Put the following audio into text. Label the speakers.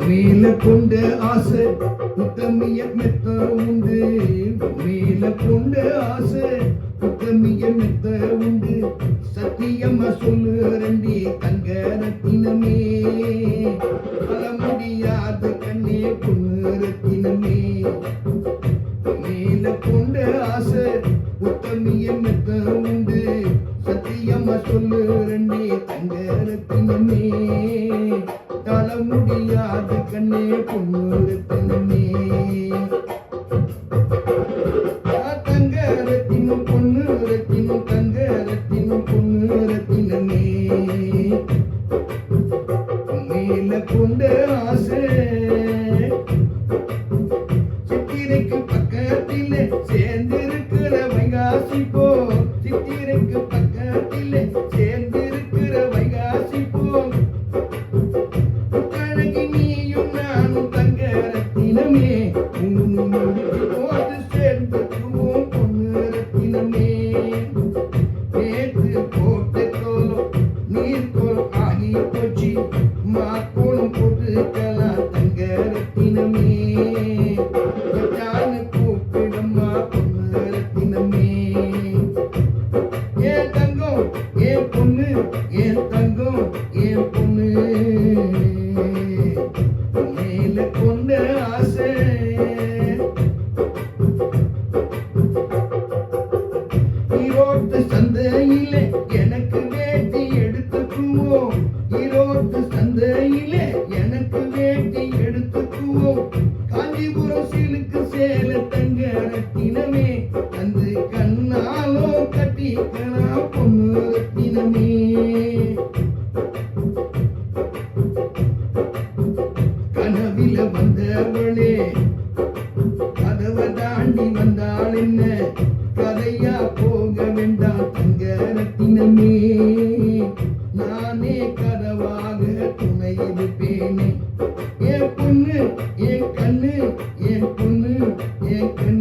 Speaker 1: மேல கொண்ட ஆசை உத்தமிய மெத்த உண்டு, மேல கொண்ட ஆசை உத்தமிய மெத்த உண்டு. சத்தியமா சொல்லு ரெண்டி தங்க ரத்தினமே, பல முடியாத கண்ணே பொண்ணு ரத்தினமே. மேல கொண்ட ஆசை உத்தமிய மெத்த உண்டு, சத்தியமா சொல்லு ரெண்டி தங்க ரத்தினமே. தல முடியாத கண்ணே பொண்ணு ரத்தினமே. தங்க ரத்தினம் பொண்ணு ரத்தினம், தங்க ரத்தினம் பொண்ணு ரத்தினமே. மேல கொண்ட ஆசை சித்திரைக்கு பக்கத்திலே சேர்ந்திருக்கிற வைகாசி போ, சித்திரைக்கு பக்கத்திலே சேர்ந்திருக்கிற வைகாசி போ. நீயும் நானும் தங்க ரத்தினமே, மூணு முடிச்சு போது சேர்ந்துக்குவோம் பொண்ணு ரத்தினமே. நேற்று போட்ட கோலம் நீர் கோலம் ஆகி போச்சு, மாக்கோலம் போட்டுக்கலாம் தங்க ரத்தினமே. கூப்பிடம்மா பொண்ணு ரத்தினமே. ஏன் தங்கம் ஏன் பொண்ணு, ஏன் தங்கம் ஏன் பொண்ணு. மேல கொண்ட ஆசை ஈரோட்டு சந்தையிலே எனக்கு வேட்டி எடுத்துக்குவோம், ஈரோட்டு சந்தையிலே எனக்கு வேட்டி எடுத்துக்குவோம். காஞ்சிபுரம் சிலுக்கு சேல தங்க ரத்தினமே, அந்த கண்ணாலோ கட்டிக்கலாம் பொண்ணு ரத்தினமே. கனவில வந்தவளே கதவை தாண்டி வந்தாள் என்ன, கதையா போக வேண்டாம் தங்க ரத்தினமே. நானே கதவாக துணை இருப்பேனே. என் பொண்ணு என் கண்ணு, என் பொண்ணு என் கண்ணு.